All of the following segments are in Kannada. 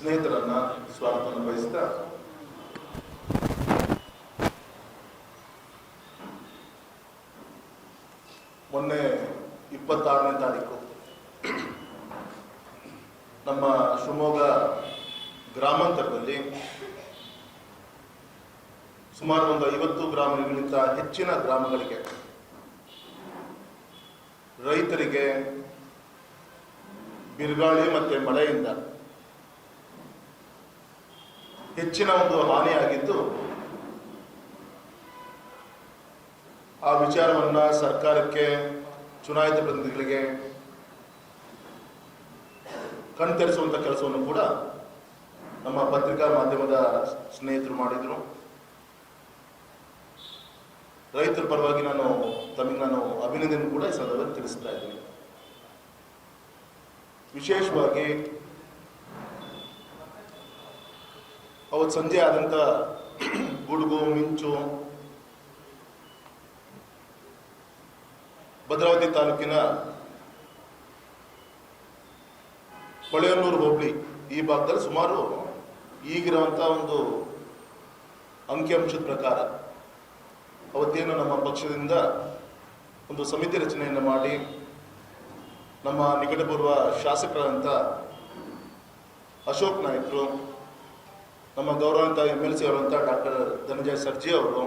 ಸ್ನೇಹಿತರನ್ನ ಸ್ವಾಗತ ಬಯಸ್ತಾ ಮೊನ್ನೆ 26ನೇ ತಾರೀಕು ನಮ್ಮ ಶಿವಮೊಗ್ಗ ಗ್ರಾಮಾಂತರದಲ್ಲಿ ಸುಮಾರು ಒಂದು 50 ಗ್ರಾಮಗಳಿಗಿಂತ ಹೆಚ್ಚಿನ ಗ್ರಾಮಗಳಿಗೆ ರೈತರಿಗೆ ಬಿರುಗಾಳಿ ಮತ್ತು ಮಳೆಯಿಂದ ಹೆಚ್ಚಿನ ಒಂದು ಹಾನಿಯಾಗಿದ್ದು, ಆ ವಿಚಾರವನ್ನ ಸರ್ಕಾರಕ್ಕೆ, ಚುನಾಯಿತ ಪ್ರತಿನಿಧಿಗಳಿಗೆ ಕಣ್ತರಿಸುವಂಥ ಕೆಲಸವನ್ನು ಕೂಡ ನಮ್ಮ ಪತ್ರಿಕಾ ಮಾಧ್ಯಮದ ಸ್ನೇಹಿತರು ಮಾಡಿದರು. ರೈತರ ಪರವಾಗಿ ತಮಗೆ ನಾನು ಅಭಿನಂದನೆ ಕೂಡ ಈ ಸಂದರ್ಭದಲ್ಲಿ ತಿಳಿಸ್ತಾ ಇದ್ದೀನಿ. ವಿಶೇಷವಾಗಿ ಅವತ್ತು ಸಂಜೆ ಆದಂಥ ಗುಡುಗು ಮಿಂಚು ಭದ್ರಾವತಿ ತಾಲೂಕಿನ ಹೊಳೆಯನ್ನೂರು ಹೋಬಳಿ ಈ ಭಾಗದಲ್ಲಿ ಸುಮಾರು ಈಗಿರುವಂಥ ಒಂದು ಅಂಕಿಅಂಶದ ಪ್ರಕಾರ ಅವತ್ತೇನು ನಮ್ಮ ಪಕ್ಷದಿಂದ ಒಂದು ಸಮಿತಿ ರಚನೆಯನ್ನು ಮಾಡಿ ನಮ್ಮ ನಿಕಟಪೂರ್ವ ಶಾಸಕರಾದಂಥ ಅಶೋಕ್ ನಾಯ್ಕರು, ನಮ್ಮ ಗೌರವಾನ್ವಿತ MLC ಅವರಂಥ ಡಾಕ್ಟರ್ ಧನಂಜಯ ಸರ್ಜಿ ಅವರು,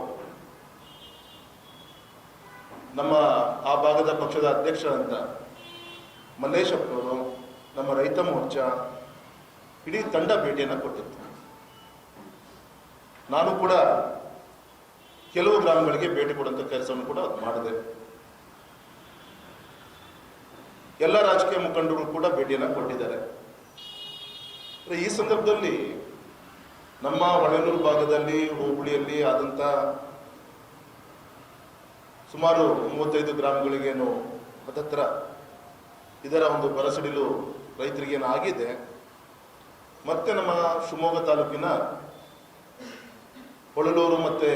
ನಮ್ಮ ಆ ಭಾಗದ ಪಕ್ಷದ ಅಧ್ಯಕ್ಷರಂತ ಮಲ್ಲೇಶಪ್ಪನವರು, ನಮ್ಮ ರೈತ ಮೋರ್ಚಾ ಇಡೀ ತಂಡ ಭೇಟಿಯನ್ನು ಕೊಟ್ಟಿತ್ತು. ನಾನು ಕೂಡ ಕೆಲವು ಗ್ರಾಮಗಳಿಗೆ ಭೇಟಿ ಕೊಡುವಂಥ ಕೆಲಸವನ್ನು ಕೂಡ ಮಾಡಿದೆ. ಎಲ್ಲ ರಾಜಕೀಯ ಮುಖಂಡರು ಕೂಡ ಭೇಟಿಯನ್ನು ಕೊಟ್ಟಿದ್ದಾರೆ. ಈ ಸಂದರ್ಭದಲ್ಲಿ ನಮ್ಮ ಹೊಳೆನೂರು ಭಾಗದಲ್ಲಿ ಹೋಬಳಿಯಲ್ಲಿ ಆದಂಥ ಸುಮಾರು 35 ಗ್ರಾಮಗಳಿಗೇನು ಹತ್ತತ್ರ ಇದರ ಒಂದು ಬರಸಿಡಿಲು ರೈತರಿಗೇನು ಆಗಿದೆ. ಮತ್ತೆ ನಮ್ಮ ಶಿವಮೊಗ್ಗ ತಾಲೂಕಿನ ಹೊಳಲೂರು ಮತ್ತು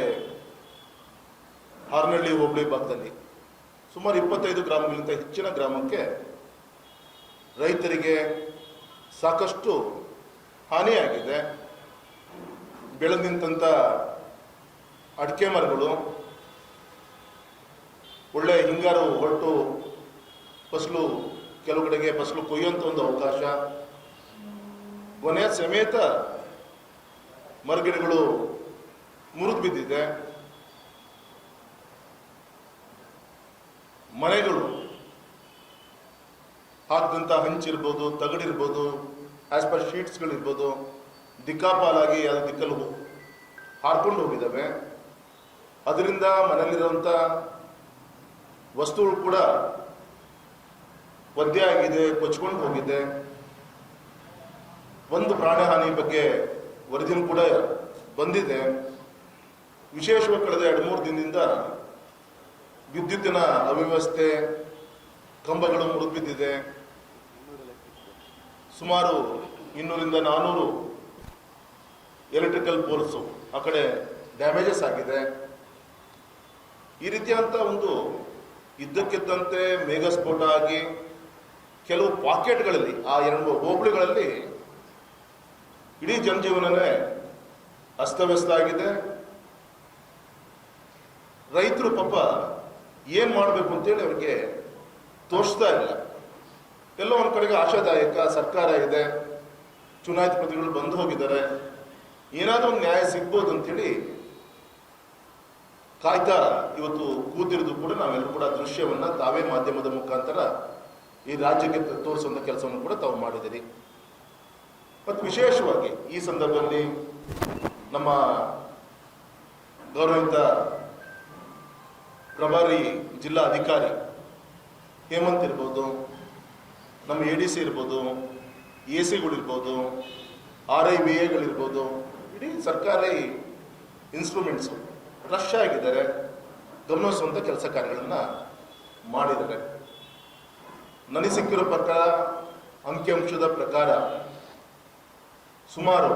ಹಾರನಹಳ್ಳಿ ಹೋಬಳಿ ಭಾಗದಲ್ಲಿ ಸುಮಾರು 25 ಗ್ರಾಮಗಳಿಗಿಂತ ಹೆಚ್ಚಿನ ಗ್ರಾಮಕ್ಕೆ ರೈತರಿಗೆ ಸಾಕಷ್ಟು ಹಾನಿಯಾಗಿದೆ. ಬೆಳೆದು ನಿಂತ ಅಡಿಕೆ ಮರಗಳು ಒಳ್ಳೆ ಹಿಂಗಾರು ಹೊರಟು ಫಸಲು ಕೆಲವು ಕಡೆಗೆ ಫಸಲು ಕೊಯ್ಯುವಂಥ ಒಂದು ಅವಕಾಶ, ಕೊನೆಯ ಸಮೇತ ಮರಗಿಡಗಳು ಮುರಿದು ಬಿದ್ದಿದೆ. ಮನೆಗಳು ಹಾಕಿದಂಥ ಹಂಚಿರ್ಬೋದು, ತಗಡಿರ್ಬೋದು, ಆಸ್ ಪರ್ ಶೀಟ್ಸ್ಗಳಿರ್ಬೋದು, ದಿಕ್ಕಾಪಾಲಾಗಿ ಅದು ದಿಕ್ಕಲು ಹಾರ್ಕೊಂಡು ಹೋಗಿದ್ದಾವೆ. ಅದರಿಂದ ಮನೆಯಲ್ಲಿರುವಂಥ ವಸ್ತುಗಳು ಕೂಡ ಒದ್ದೆ ಆಗಿದೆ, ಕೊಚ್ಕೊಂಡು ಹೋಗಿದೆ. ಒಂದು ಪ್ರಾಣಹಾನಿ ಬಗ್ಗೆ ವರದಿನೂ ಕೂಡ ಬಂದಿದೆ. ವಿಶೇಷವಾಗಿ ಕಳೆದ 2-3 ದಿನದಿಂದ ವಿದ್ಯುತ್ತಿನ ಅವ್ಯವಸ್ಥೆ, ಕಂಬಗಳು ಮುರಿದು ಬಿದ್ದಿದೆ. ಸುಮಾರು 200-400 ಎಲೆಕ್ಟ್ರಿಕಲ್ ಪೋಲ್ಸು ಆ ಕಡೆ ಡ್ಯಾಮೇಜಸ್ ಆಗಿದೆ. ಈ ರೀತಿಯಾದಂಥ ಒಂದು ಇದ್ದಕ್ಕಿದ್ದಂತೆ ಮೇಘಸ್ಫೋಟ ಆಗಿ ಕೆಲವು ಪಾಕೆಟ್ಗಳಲ್ಲಿ ಆ 2 ಹೋಬಳಿಗಳಲ್ಲಿ ಇಡೀ ಜನಜೀವನನೇ ಅಸ್ತವ್ಯಸ್ತ ಆಗಿದೆ. ರೈತರು ಪಾಪ ಏನು ಮಾಡಬೇಕು ಅಂತೇಳಿ ಅವ್ರಿಗೆ ತೋರಿಸ್ತಾ ಇಲ್ಲ. ಎಲ್ಲೋ ಒಂದು ಕಡೆಗೆ ಆಶಾದಾಯಕ ಸರ್ಕಾರ ಇದೆ, ಚುನಾಯಿತ ಪ್ರತಿನಿಧಿಗಳು ಬಂದು ಹೋಗಿದ್ದಾರೆ, ಏನಾದರೂ ಒಂದು ನ್ಯಾಯ ಸಿಗ್ಬೋದು ಅಂತೇಳಿ ಕಾಯ್ತಾ ಇವತ್ತು ಕೂತಿರೋದು ಕೂಡ ನಾವೆಲ್ಲರೂ ಕೂಡ ದೃಶ್ಯವನ್ನು ತಾವೇ ಮಾಧ್ಯಮದ ಮುಖಾಂತರ ಈ ರಾಜ್ಯಕ್ಕೆ ತೋರಿಸುವಂಥ ಕೆಲಸವನ್ನು ಕೂಡ ತಾವು ಮಾಡಿದ್ದೀರಿ. ಮತ್ತು ವಿಶೇಷವಾಗಿ ಈ ಸಂದರ್ಭದಲ್ಲಿ ನಮ್ಮ ಗೌರವಿತ ಪ್ರಭಾರಿ ಜಿಲ್ಲಾ ಅಧಿಕಾರಿ ಹೇಮಂತ್ ಇರ್ಬೋದು, ನಮ್ಮ ADC ಇರ್ಬೋದು, AC ಗಳಿರ್ಬೋದು, RIVAಗಳಿರ್ಬೋದು, ಇಡೀ ಸರ್ಕಾರಿ ಇನ್ಸ್ಟ್ರೂಮೆಂಟ್ಸು ರಶ್ ಆಗಿದ್ದಾರೆ, ಗಮನಿಸುವಂಥ ಕೆಲಸ ಕಾರ್ಯಗಳನ್ನು ಮಾಡಿದ್ದಾರೆ. ನನಗೆ ಸಿಕ್ಕಿರೋ ಪ್ರಕಾರ ಅಂಕಿಅಂಶದ ಪ್ರಕಾರ ಸುಮಾರು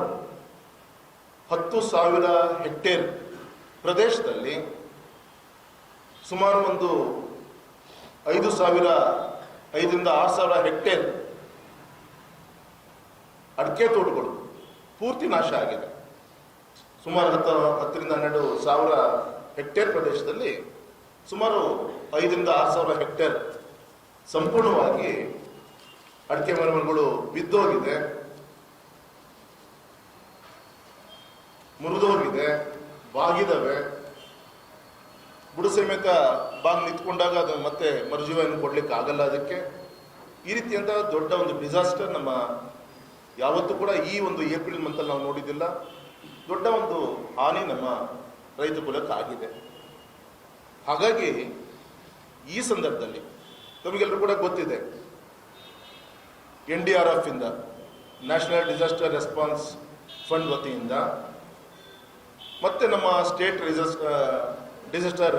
10,000 ಹೆಕ್ಟೇರ್ ಪ್ರದೇಶದಲ್ಲಿ ಸುಮಾರು ಒಂದು 5,000 5,000 ರಿಂದ 6,000 ಹೆಕ್ಟೇರ್ ಅಡಿಕೆ ತೋಟಗಳು ಪೂರ್ತಿ ನಾಶ ಆಗಿದೆ. ಸುಮಾರು 10ರಿಂದ 12 ಸಾವಿರ ಹೆಕ್ಟೇರ್ ಪ್ರದೇಶದಲ್ಲಿ ಸುಮಾರು 5ರಿಂದ 6 ಸಾವಿರ ಹೆಕ್ಟೇರ್ ಸಂಪೂರ್ಣವಾಗಿ ಅಡಿಕೆ ಮರಗಳು ಬಿದ್ದೋಗಿದೆ, ಮುರಿದೋಗಿದೆ, ಬಾಗಿದವೆ. ಬುಡ ಸಮೇತ ಬಾಗಿ ನಿಂತ್ಕೊಂಡಾಗ ಅದು ಮತ್ತೆ ಮರುಜೀವನ ಕೊಡ್ಲಿಕ್ಕೆ ಆಗಲ್ಲ. ಅದಕ್ಕೆ ಈ ರೀತಿಯಂತ ದೊಡ್ಡ ಒಂದು ಡಿಸಾಸ್ಟರ್ ನಮ್ಮ ಯಾವತ್ತೂ ಕೂಡ ಈ ಒಂದು ಏಪ್ರಿಲ್ ಮಂತಲ್ಲಿ ನಾವು ನೋಡಿದ್ದಿಲ್ಲ. ದೊಡ್ಡ ಒಂದು ಹಾನಿ ನಮ್ಮ ರೈತ ಕುಲಕ್ಕೆ ಆಗಿದೆ. ಹಾಗಾಗಿ ಈ ಸಂದರ್ಭದಲ್ಲಿ ತಮಗೆಲ್ಲರೂ ಕೂಡ ಗೊತ್ತಿದೆ, NDRF ಇಂದ, ನ್ಯಾಷನಲ್ ಡಿಸಾಸ್ಟರ್ ರೆಸ್ಪಾನ್ಸ್ ಫಂಡ್ ವತಿಯಿಂದ, ಮತ್ತೆ ನಮ್ಮ ಸ್ಟೇಟ್ ಡಿಸಾಸ್ಟರ್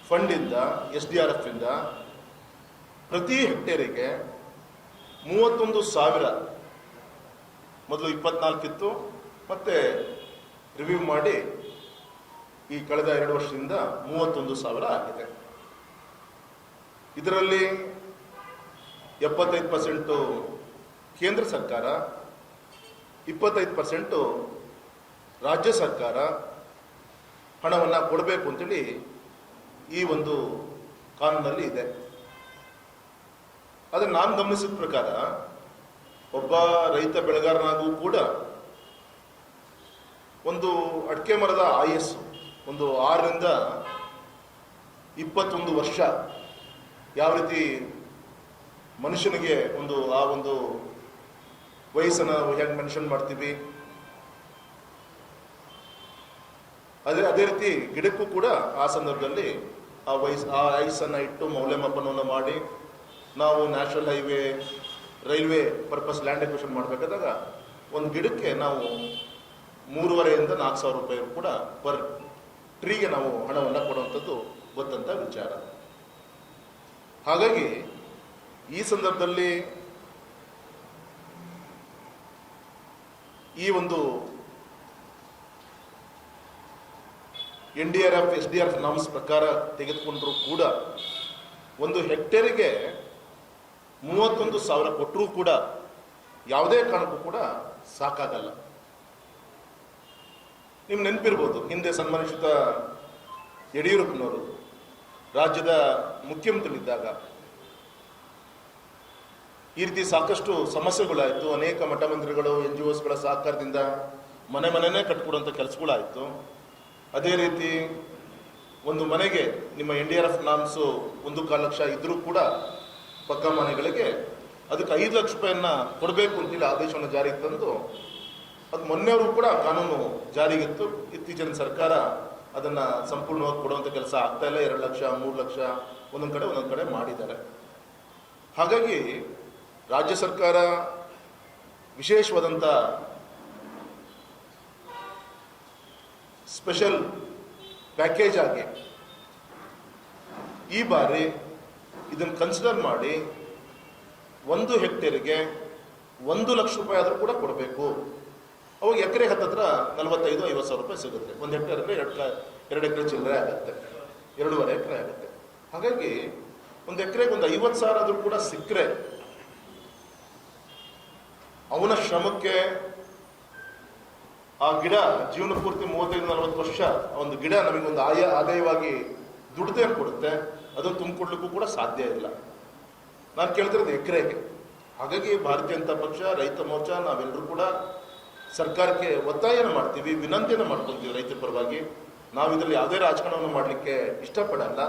ಫಂಡಿಂದ, SDRF ಇಂದ ಪ್ರತಿ ಹೆಕ್ಟೇರಿಗೆ 31,000, ಮೊದಲು 24 ಇತ್ತು, ಮತ್ತೆ ರಿವ್ಯೂ ಮಾಡಿ ಈ ಕಳೆದ 2 ವರ್ಷದಿಂದ 31,000 ಆಗಿದೆ. ಇದರಲ್ಲಿ 75% ಕೇಂದ್ರ ಸರ್ಕಾರ, 25% ರಾಜ್ಯ ಸರ್ಕಾರ ಹಣವನ್ನು ಕೊಡಬೇಕು ಅಂತೇಳಿ ಈ ಒಂದು ಕಾನೂನಲ್ಲಿ ಇದೆ. ಆದರೆ ನಾನು ಗಮನಿಸಿದ ಪ್ರಕಾರ ಒಬ್ಬ ರೈತ ಬೆಳೆಗಾರನಾಗೂ ಕೂಡ ಒಂದು ಅಡಿಕೆ ಮರದ ಆಯಸ್ಸು ಒಂದು 6ರಿಂದ 21 ವರ್ಷ. ಯಾವ ರೀತಿ ಮನುಷ್ಯನಿಗೆ ಆ ಒಂದು ವಯಸ್ಸನ್ನು ಹೇಗೆ ಮೆನ್ಷನ್ ಮಾಡ್ತೀವಿ, ಅದೇ ರೀತಿ ಗಿಡಕ್ಕೂ ಕೂಡ ಆ ಸಂದರ್ಭದಲ್ಲಿ ಆ ಆಯಸ್ಸನ್ನು ಇಟ್ಟು ಮೌಲ್ಯಮಾಪನವನ್ನು ಮಾಡಿ ನಾವು national highway, railway purpose land acquisition ಮಾಡಬೇಕಾದಾಗ ಒಂದು ಗಿಡಕ್ಕೆ ನಾವು 3,500ರಿಂದ 4,000 ರೂಪಾಯಿ ಕೂಡ ಪರ್ ಟ್ರೀಗೆ ನಾವು ಹಣವನ್ನು ಕೊಡುವಂಥದ್ದು ಗೊತ್ತಂತ ವಿಚಾರ. ಹಾಗಾಗಿ ಈ ಸಂದರ್ಭದಲ್ಲಿ ಈ ಒಂದು NDRF, SDRF ನಾಮ್ಸ್ ಪ್ರಕಾರ ತೆಗೆದುಕೊಂಡ್ರೂ ಕೂಡ ಒಂದು ಹೆಕ್ಟೇರಿಗೆ 31,000 ಕೊಟ್ಟರೂ ಕೂಡ ಯಾವುದೇ ಕಾರಣಕ್ಕೂ ಕೂಡ ಸಾಕಾಗಲ್ಲ. ನಿಮ್ಗೆ ನೆನಪಿರ್ಬೋದು, ಹಿಂದೆ ಸನ್ಮಾನಿಸಿದ ಯಡಿಯೂರಪ್ಪನವರು ರಾಜ್ಯದ ಮುಖ್ಯಮಂತ್ರಿಗಳಿದ್ದಾಗ ಈ ರೀತಿ ಸಾಕಷ್ಟು ಸಮಸ್ಯೆಗಳಾಯಿತು. ಅನೇಕ ಮಠ ಮಂದಿರಗಳು, NGOsಗಳ ಸಹಕಾರದಿಂದ ಮನೆನೇ ಕಟ್ಕೊಡುವಂಥ ಕೆಲಸಗಳಾಯಿತು. ಅದೇ ರೀತಿ ಒಂದು ಮನೆಗೆ ನಿಮ್ಮ NDRF ನಾಮ್ಸು 1.25 ಲಕ್ಷ ಇದ್ರೂ ಕೂಡ ಪಕ್ಕಾ ಮನೆಗಳಿಗೆ ಅದಕ್ಕೆ 5 ಲಕ್ಷ ರೂಪಾಯಿಯನ್ನ ಕೊಡಬೇಕು ಅಂತೇಳಿ ಆದೇಶವನ್ನು ಜಾರಿಗೆ ತಂದು ಅದು ಮೊನ್ನೆಯವರು ಕೂಡ ಕಾನೂನು ಜಾರಿಗಿತ್ತು. ಇತ್ತೀಚಿನ ಸರ್ಕಾರ ಅದನ್ನು ಸಂಪೂರ್ಣವಾಗಿ ಕೊಡುವಂಥ ಕೆಲಸ ಆಗ್ತಾ ಇಲ್ಲ. 2 ಲಕ್ಷ, 3 ಲಕ್ಷ ಒಂದೊಂದು ಕಡೆ ಮಾಡಿದ್ದಾರೆ. ಹಾಗಾಗಿ ರಾಜ್ಯ ಸರ್ಕಾರ ವಿಶೇಷವಾದಂಥ ಸ್ಪೆಷಲ್ ಪ್ಯಾಕೇಜ್ ಆಗಿ ಈ ಬಾರಿ ಇದನ್ನು ಕನ್ಸಿಡರ್ ಮಾಡಿ 1 ಹೆಕ್ಟೇರಿಗೆ 1 ಲಕ್ಷ ರೂಪಾಯಿ ಆದರೂ ಕೂಡ ಕೊಡಬೇಕು. ಅವಾಗ ಎಕರೆ ಹತ್ತಿರ 45-50 ಸಾವಿರ ರೂಪಾಯಿ ಸಿಗುತ್ತೆ. 1 ಹೆಕ್ಟೇರ್ ಅಂದರೆ 2 ಎಕರೆ ಚಿಲ್ಲರೆ ಆಗುತ್ತೆ, 2.5 ಎಕರೆ ಆಗುತ್ತೆ. ಹಾಗಾಗಿ 1 ಎಕರೆಗೆ ಒಂದು 50 ಸಾವಿರ ಆದರೂ ಕೂಡ ಸಿಕ್ಕರೆ ಅವನ ಶ್ರಮಕ್ಕೆ ಆ ಗಿಡ ಜೀವನ ಪೂರ್ತಿ 35-40 ವರ್ಷ ಒಂದು ಗಿಡ ನಮಗೊಂದು ಆದಾಯವಾಗಿ ದುಡ್ದೇನು ಕೊಡುತ್ತೆ, ಅದನ್ನು ತುಂಬಿಕೊಡ್ಲಿಕ್ಕೂ ಕೂಡ ಸಾಧ್ಯ ಇಲ್ಲ. ನಾನು ಕೇಳ್ತಿರೋದು ಎಕರೆಗೆ. ಹಾಗಾಗಿ ಭಾರತೀಯ ಜನತಾ ಪಕ್ಷ, ರೈತ ಮೋರ್ಚಾ ನಾವೆಲ್ಲರೂ ಕೂಡ ಸರ್ಕಾರಕ್ಕೆ ಒತ್ತಾಯನ ಮಾಡ್ತೀವಿ, ವಿನಂತಿಯನ್ನು ಮಾಡ್ಕೊತೀವಿ ರೈತರ ಪರವಾಗಿ. ನಾವು ಇದರಲ್ಲಿ ಯಾವುದೇ ರಾಜಕಾರಣವನ್ನು ಮಾಡಲಿಕ್ಕೆ ಇಷ್ಟಪಡಲ್ಲ.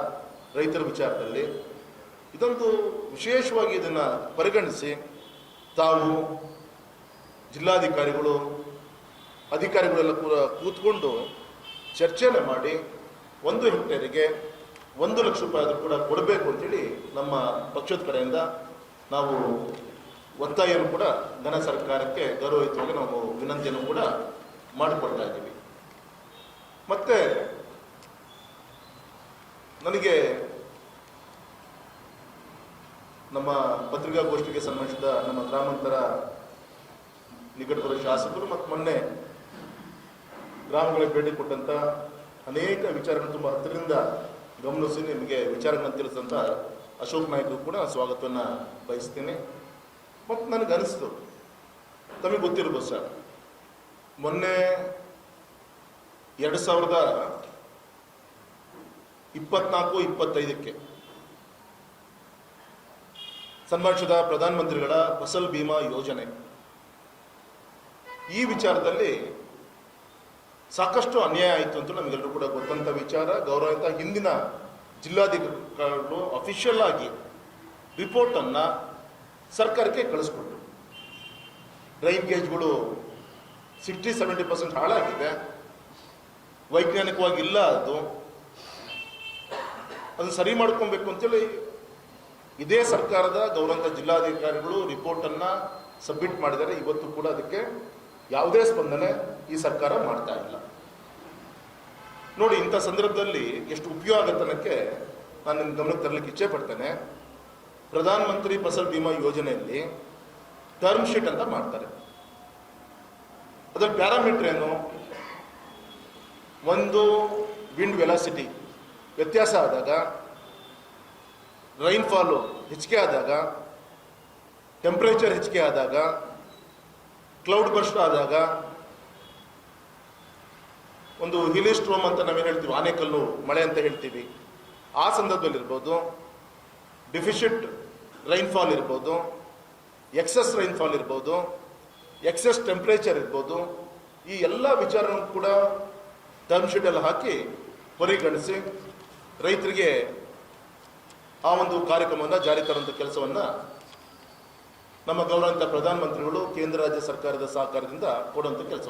ರೈತರ ವಿಚಾರದಲ್ಲಿ ಇದೊಂದು ವಿಶೇಷವಾಗಿ ಇದನ್ನು ಪರಿಗಣಿಸಿ ತಾವು ಜಿಲ್ಲಾಧಿಕಾರಿಗಳು, ಅಧಿಕಾರಿಗಳೆಲ್ಲ ಕೂಡ ಕೂತ್ಕೊಂಡು ಚರ್ಚೆನ ಮಾಡಿ 1 ಹೆಕ್ಟೇರಿಗೆ 1 ಲಕ್ಷ ರೂಪಾಯಿ ಆದರೂ ಕೂಡ ಕೊಡಬೇಕು ಅಂತೇಳಿ ನಮ್ಮ ಪಕ್ಷದ ಕಡೆಯಿಂದ ನಾವು ಒತ್ತಾಯವನ್ನು ಕೂಡ ಘನ ಸರ್ಕಾರಕ್ಕೆ ಗೌರವಯುತವಾಗಿ ನಾವು ವಿನಂತಿಯನ್ನು ಕೂಡ ಮಾಡಿಕೊಡ್ತಾ ಇದ್ದೀವಿ. ಮತ್ತೆ ನನಗೆ ನಮ್ಮ ಪತ್ರಿಕಾಗೋಷ್ಠಿಗೆ ಸಂಬಂಧಿಸಿದ ನಮ್ಮ ಗ್ರಾಮಾಂತರ ನಿಕಟಪೂರ್ವ ಶಾಸಕರು ಮತ್ತು ಮೊನ್ನೆ ಗ್ರಾಮಗಳಿಗೆ ಭೇಟಿ ಕೊಟ್ಟಂಥ ಅನೇಕ ವಿಚಾರಗಳು ತುಂಬ ಹತ್ತಿರದಿಂದ ಗಮನಿಸಿ ನಿಮಗೆ ವಿಚಾರಗಳನ್ನು ತಿಳಿಸಿದಂಥ ಅಶೋಕ್ ನಾಯ್ಕರು ಕೂಡ ಸ್ವಾಗತವನ್ನು ಬಯಸ್ತೀನಿ. ಮತ್ತು ನನಗನ್ನಿಸ್ತು ತಮಗೆ ಗೊತ್ತಿರ್ಬೋದು ಸರ್, ಮೊನ್ನೆ 2024-25ಕ್ಕೆ ಸನ್ಮಾನಿಸಿದ ಪ್ರಧಾನಮಂತ್ರಿಗಳ ಫಸಲ್ ಬಿಮಾ ಯೋಜನೆ ಈ ವಿಚಾರದಲ್ಲಿ ಸಾಕಷ್ಟು ಅನ್ಯಾಯ ಆಯಿತು ಅಂತ ನಮಗೆಲ್ಲರೂ ಕೂಡ ಗೊತ್ತಂತ ವಿಚಾರ. ಗೌರವಿತ ಹಿಂದಿನ ಜಿಲ್ಲಾಧಿಕಾರಿಗಳು ಅಫಿಷಿಯಲ್ ಆಗಿ ರಿಪೋರ್ಟನ್ನು ಸರ್ಕಾರಕ್ಕೆ ಕಳಿಸ್ಕೊಟ್ರು. ರೈನ್ ಗೇಜ್ಗಳು 60-70% ಹಾಳಾಗಿದೆ, ವೈಜ್ಞಾನಿಕವಾಗಿ ಇಲ್ಲ, ಅದು ಸರಿ ಮಾಡ್ಕೊಬೇಕು ಅಂತೇಳಿ ಇದೇ ಸರ್ಕಾರದ ಗೌರವಂತ ಜಿಲ್ಲಾಧಿಕಾರಿಗಳು ರಿಪೋರ್ಟನ್ನು ಸಬ್ಮಿಟ್ ಮಾಡಿದ್ದಾರೆ. ಇವತ್ತು ಕೂಡ ಅದಕ್ಕೆ ಯಾವುದೇ ಸ್ಪಂದನೆ ಈ ಸರ್ಕಾರ ಮಾಡ್ತಾ ಇಲ್ಲ. ನೋಡಿ, ಇಂಥ ಸಂದರ್ಭದಲ್ಲಿ ಎಷ್ಟು ಉಪಯೋಗ ಆಗುತ್ತನ್ನಕ್ಕೆ ನಾನು ನಿಮ್ಮ ಗಮನಕ್ಕೆ ತರಲಿಕ್ಕೆ ಇಚ್ಛೆ ಪಡ್ತೇನೆ. ಪ್ರಧಾನಮಂತ್ರಿ ಫಸಲ್ ಬಿಮಾ ಯೋಜನೆಯಲ್ಲಿ ಟರ್ಮ್ ಶೀಟ್ ಅಂತ ಮಾಡ್ತಾರೆ. ಅದರ ಪ್ಯಾರಾಮೀಟರ್ ಏನು? ಒಂದು ವಿಂಡ್ ವೆಲಾಸಿಟಿ ವ್ಯತ್ಯಾಸ ಆದಾಗ, ರೈನ್ಫಾಲು ಹೆಚ್ಚಿಗೆ ಆದಾಗ, ಟೆಂಪ್ರೇಚರ್ ಹೆಚ್ಚಿಗೆ ಆದಾಗ, ಕ್ಲೌಡ್ ಬರ್ಸ್ಟ್ ಆದಾಗ, ಒಂದು ಹಿಲಿಸ್ಟ್ರೋಮ್ ಅಂತ ನಾವೇನು ಹೇಳ್ತೀವಿ, ಆನೆಕಲ್ಲು ಮಳೆ ಅಂತ ಹೇಳ್ತೀವಿ, ಆ ಸಂದರ್ಭದಲ್ಲಿ ಇರ್ಬೋದು, ಡಿಫಿಷಿಟ್ ರೈನ್ಫಾಲ್ ಇರ್ಬೋದು, ಎಕ್ಸಸ್ ರೈನ್ಫಾಲ್ ಇರ್ಬೋದು, ಎಕ್ಸಸ್ ಟೆಂಪ್ರೇಚರ್ ಇರ್ಬೋದು, ಈ ಎಲ್ಲ ವಿಚಾರವನ್ನು ಕೂಡ ಟರ್ಮ್ ಶೀಟಲ್ಲಿ ಹಾಕಿ ಪರಿಗಣಿಸಿ ರೈತರಿಗೆ ಆ ಒಂದು ಕಾರ್ಯಕ್ರಮವನ್ನು ಜಾರಿ ತರುವಂಥ ಕೆಲಸವನ್ನು ನಮ್ಮ ಗೌರವಾನ್ವಿತ ಪ್ರಧಾನಮಂತ್ರಿಗಳು ಕೇಂದ್ರ ರಾಜ್ಯ ಸರ್ಕಾರದ ಸಹಕಾರದಿಂದ ಕೊಡುವಂಥ ಕೆಲಸ.